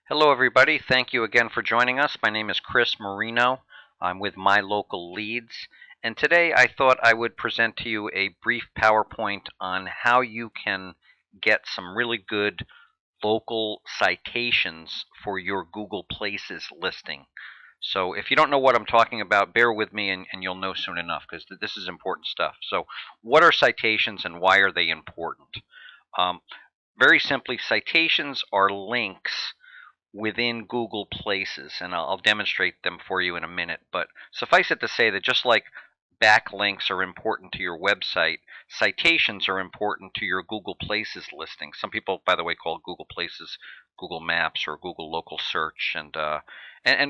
Hello, everybody. Thank you again for joining us. My name is Chris Marino. I'm with My Local Leads. And today I thought I would present to you a brief PowerPoint on how you can get some really good local citations for your Google Places listing. So if you don't know what I'm talking about, bear with me and you'll know soon enough because this is important stuff. So what are citations and why are they important? Um, Very simply, citations are links within Google Places, and I'll demonstrate them for you in a minute. But suffice it to say that just like backlinks are important to your website, citations are important to your Google Places listing. Some people, by the way, call Google Places Google Maps or Google Local Search, and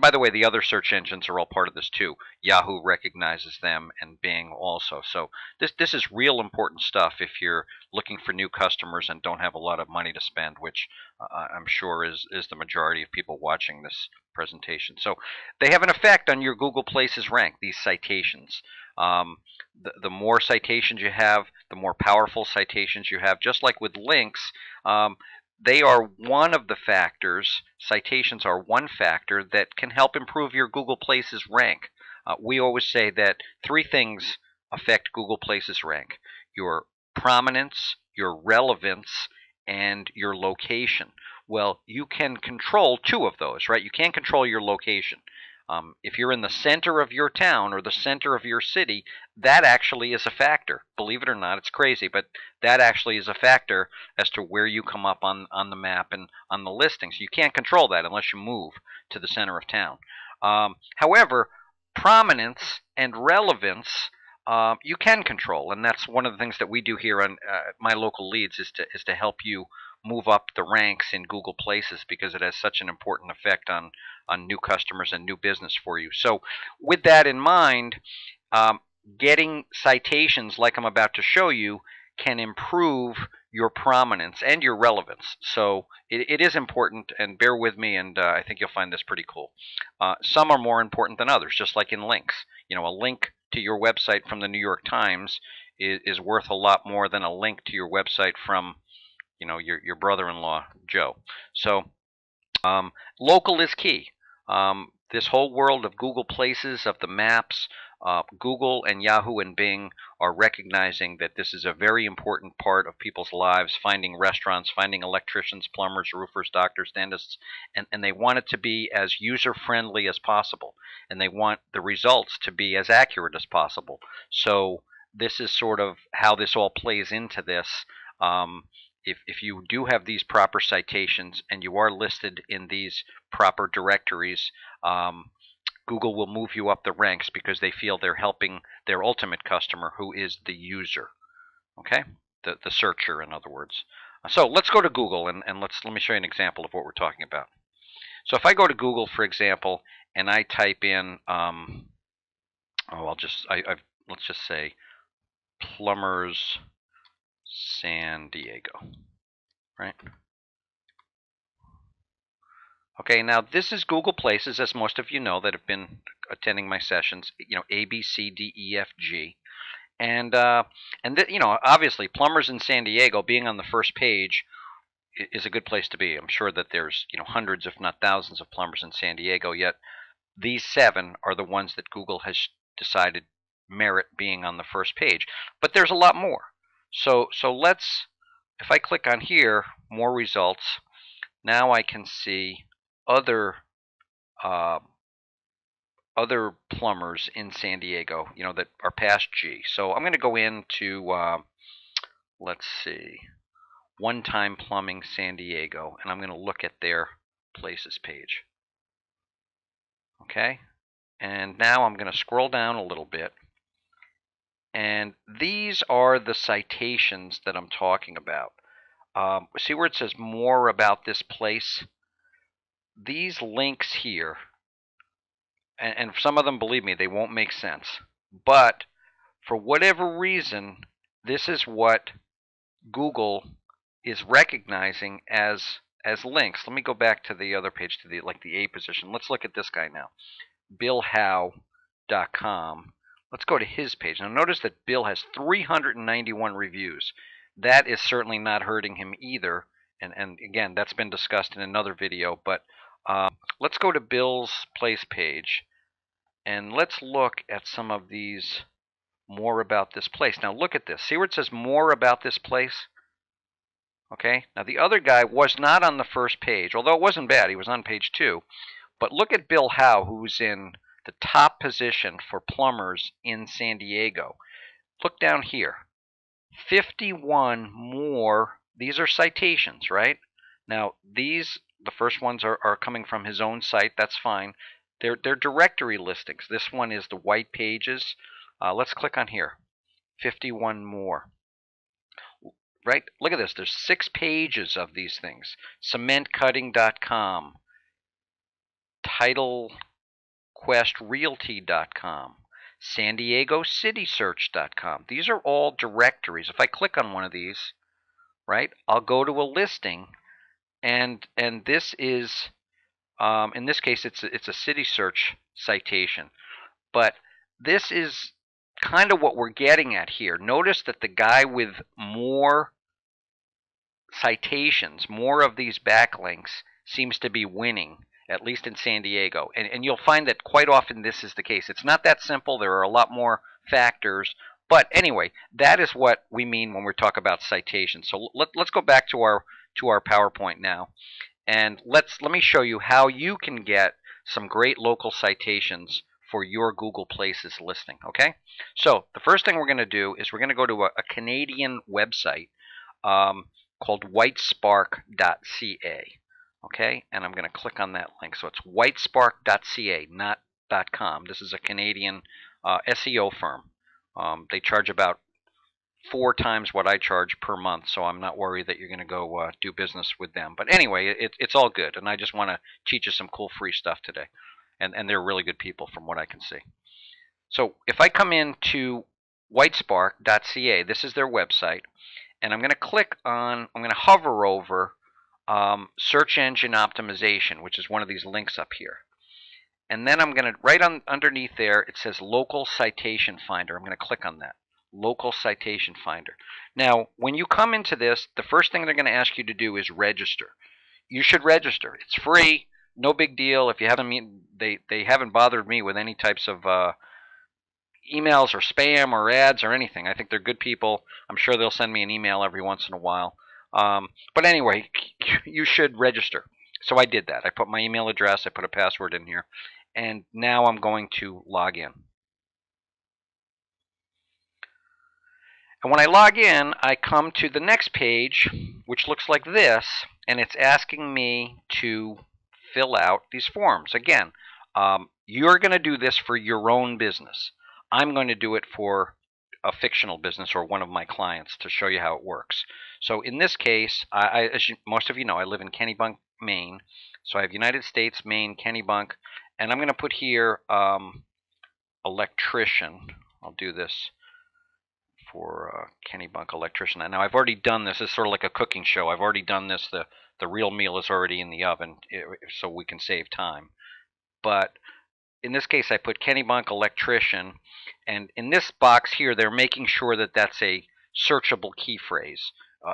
by the way, the other search engines are all part of this too. Yahoo recognizes them, and Bing also. So this is real important stuff if you're looking for new customers and don't have a lot of money to spend, which I'm sure is the majority of people watching this presentation. So they have an effect on your Google Places rank, these citations. The more citations you have, the more powerful citations you have. Just like with links, they are one of the factors, citations are one factor that can help improve your Google Places rank. We always say that three things affect Google Places rank: your prominence, your relevance, and your location. Well, you can control two of those, right? You can't control your location. If you're in the center of your town or the center of your city, that actually is a factor. Believe it or not, it's crazy, but that actually is a factor as to where you come up on the map and on the listings. You can't control that unless you move to the center of town. However, prominence and relevance you can control, and that's one of the things that we do here on My Local Leads is to help you move up the ranks in Google Places because it has such an important effect on new customers and new business for you. So with that in mind, getting citations like I'm about to show you can improve your prominence and your relevance. So it is important, and bear with me, and I think you'll find this pretty cool. Some are more important than others, just like in links. You know, a link to your website from the New York Times is worth a lot more than a link to your website from, you know, your brother-in-law, Joe. So local is key. This whole world of Google Places, of the maps, Google and Yahoo and Bing are recognizing that this is a very important part of people's lives, finding restaurants, finding electricians, plumbers, roofers, doctors, dentists, and they want it to be as user-friendly as possible, and they want the results to be as accurate as possible. So this is sort of how this all plays into this. If you do have these proper citations and you are listed in these proper directories, Google will move you up the ranks because they feel they're helping their ultimate customer, who is the user. Okay, the searcher, in other words. So let's go to Google and let me show you an example of what we're talking about. So if I go to Google, for example, and I type in, let's just say plumbers San Diego, right? Okay, now this is Google Places, as most of you know that have been attending my sessions. You know, A, B, C, D, E, F, G, and you know, obviously, plumbers in San Diego being on the first page is a good place to be. I'm sure that there's, you know, hundreds, if not thousands, of plumbers in San Diego. Yet these 7 are the ones that Google has decided merit being on the first page. But there's a lot more. So let's, if I click on here, more results. Now I can see other other plumbers in San Diego, you know, that are past G. So I'm going to go into, let's see, One Time Plumbing San Diego, and I'm going to look at their Places page. Okay, and now I'm going to scroll down a little bit, and these are the citations that I'm talking about. See where it says more about this place? These links here, and some of them, believe me, they won't make sense. But for whatever reason, this is what Google is recognizing as links. Let me go back to the other page, to the A position. Let's look at this guy now, BillHowe.com. Let's go to his page. Now notice that Bill has 391 reviews. That is certainly not hurting him either. And again, that's been discussed in another video, but Let's go to Bill's place page, and let's look at some of these more about this place. Now look at this. See where it says more about this place? Okay. Now the other guy was not on the first page, although it wasn't bad. He was on page 2. But look at Bill Howe, who's in the top position for plumbers in San Diego. Look down here. 51 more. These are citations, right? Now these, the first ones are coming from his own site. That's fine. They're directory listings. This one is the white pages. Let's click on here. 51 more. Right? Look at this. There's 6 pages of these things. Cementcutting.com, TitleQuestRealty.com, San Diego CitySearch.com. These are all directories. If I click on one of these, right, I'll go to a listing, and this is, in this case, it's a city search citation. But this is kind of what we're getting at here. Notice that the guy with more citations, more of these backlinks, seems to be winning, at least in San Diego. And you'll find that quite often this is the case. It's not that simple. There are a lot more factors. But anyway, that is what we mean when we talk about citations. So let's go back to our PowerPoint now. And let me show you how you can get some great local citations for your Google Places listing. Okay? So the first thing we're going to do is we're going to go to a Canadian website called whitespark.ca. Okay, and I'm going to click on that link. So it's whitespark.ca, not .com. This is a Canadian SEO firm. They charge about 4 times what I charge per month, so I'm not worried that you're going to go do business with them. But anyway, it's all good, and I just want to teach you some cool free stuff today. And they're really good people from what I can see. So if I come into whitespark.ca, this is their website, and I'm going to hover over search engine optimization, which is one of these links up here. And then I'm going to, right underneath there, it says local citation finder. I'm going to click on that. Local citation finder. Now, when you come into this, the first thing they're going to ask you to do is register. You should register. It's free, no big deal. If you haven't, they haven't bothered me with any types of emails or spam or ads or anything. I think they're good people. I'm sure they'll send me an email every once in a while. But anyway, you should register. So I did that. I put my email address, I put a password in here, and now I'm going to log in. And when I log in, I come to the next page, which looks like this, and it's asking me to fill out these forms. Again, you're going to do this for your own business. I'm going to do it for a fictional business or one of my clients to show you how it works. So in this case, as most of you know, I live in Kennebunk, Maine. So I have United States, Maine, Kennebunk, and I'm going to put here electrician. I'll do this for Kennebunk electrician. And now I've already done this. It's sort of like a cooking show. I've already done this. The real meal is already in the oven, so we can save time. But in this case, I put Kennebunk electrician, and in this box here, they're making sure that that's a searchable key phrase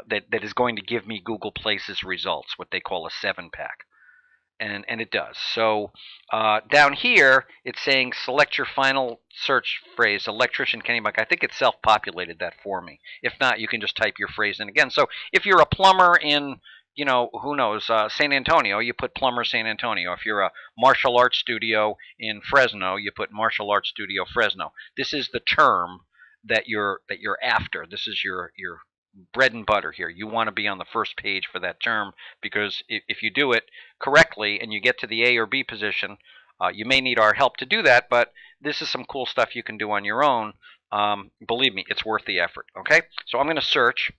that is going to give me Google Places results, what they call a 7-pack. And it does. So down here, it's saying select your final search phrase, electrician Kennebunk. I think it self-populated that for me. If not, you can just type your phrase in again. So if you're a plumber in, you know, who knows, San Antonio, you put plumber San Antonio. If you're a martial arts studio in Fresno, you put martial arts studio Fresno. This is the term that you're after. This is your bread and butter here. You want to be on the first page for that term, because if you do it correctly and you get to the A or B position, you may need our help to do that, but this is some cool stuff you can do on your own. Believe me, it's worth the effort. Okay, so I'm going to search,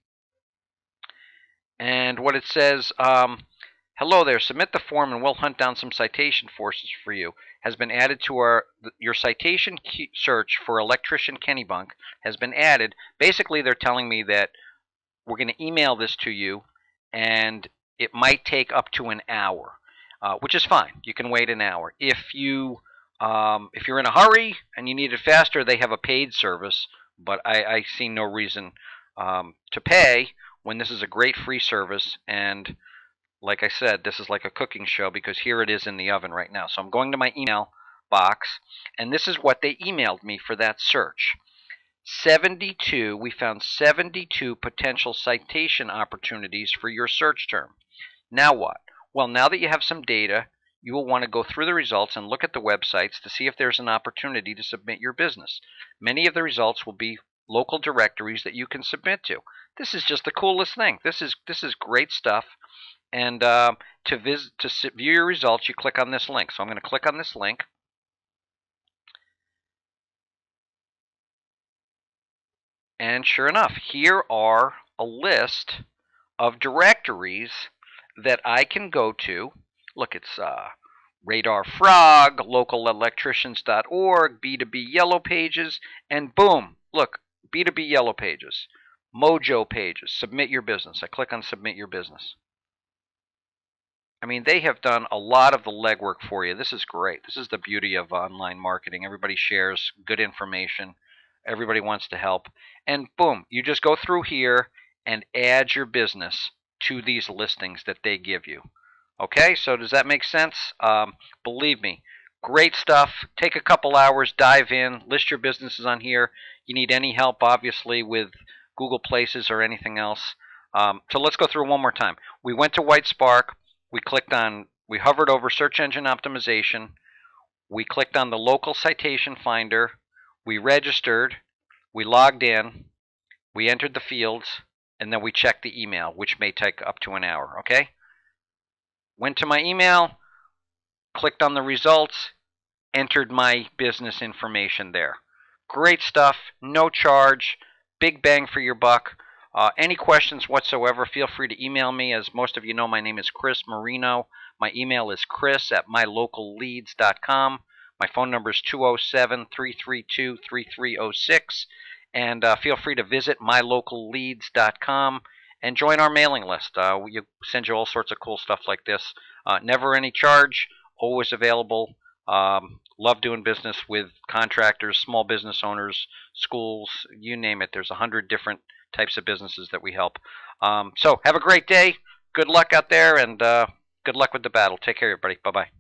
and what it says, hello there, submit the form and we'll hunt down some citation forces for you. Has been added to your citation search for electrician Kennebunk has been added. Basically, they're telling me that we're going to email this to you, and it might take up to an hour, which is fine. You can wait an hour. If you're in a hurry and you need it faster, they have a paid service, but I see no reason to pay when this is a great free service, and like I said, this is like a cooking show because here it is in the oven right now. So I'm going to my email box, and this is what they emailed me for that search. 72, we found 72 potential citation opportunities for your search term. Now what? Well, now that you have some data, you will want to go through the results and look at the websites to see if there's an opportunity to submit your business. Many of the results will be local directories that you can submit to. This is just the coolest thing. This is great stuff. And to view your results, you click on this link. So I'm going to click on this link. And sure enough, here are a list of directories that I can go to. Look, it's Radar Frog, localelectricians.org, B2B Yellow Pages, and boom, look, B2B Yellow Pages, Mojo Pages, Submit Your Business. I click on Submit Your Business. I mean, they have done a lot of the legwork for you. This is great. This is the beauty of online marketing. Everybody shares good information. Everybody wants to help. And boom, you just go through here and add your business to these listings that they give you. Okay, so does that make sense? Believe me, great stuff. Take a couple hours, dive in, list your businesses on here. You need any help, obviously, with Google Places or anything else. So let's go through one more time. We went to White Spark. We hovered over search engine optimization. We clicked on the local citation finder. We registered. We logged in. We entered the fields. And then we checked the email, which may take up to an hour. Okay? Went to my email, clicked on the results, entered my business information there. Great stuff. No charge. Big bang for your buck. Any questions whatsoever, feel free to email me. As most of you know, my name is Chris Marino. My email is chris@mylocalleads.com. My phone number is 207-332-3306. And feel free to visit mylocalleads.com and join our mailing list. We send you all sorts of cool stuff like this. Never any charge, always available. Love doing business with contractors, small business owners, schools, you name it. There's 100 different types of businesses that we help. So have a great day. Good luck out there, and good luck with the battle. Take care, everybody. Bye-bye.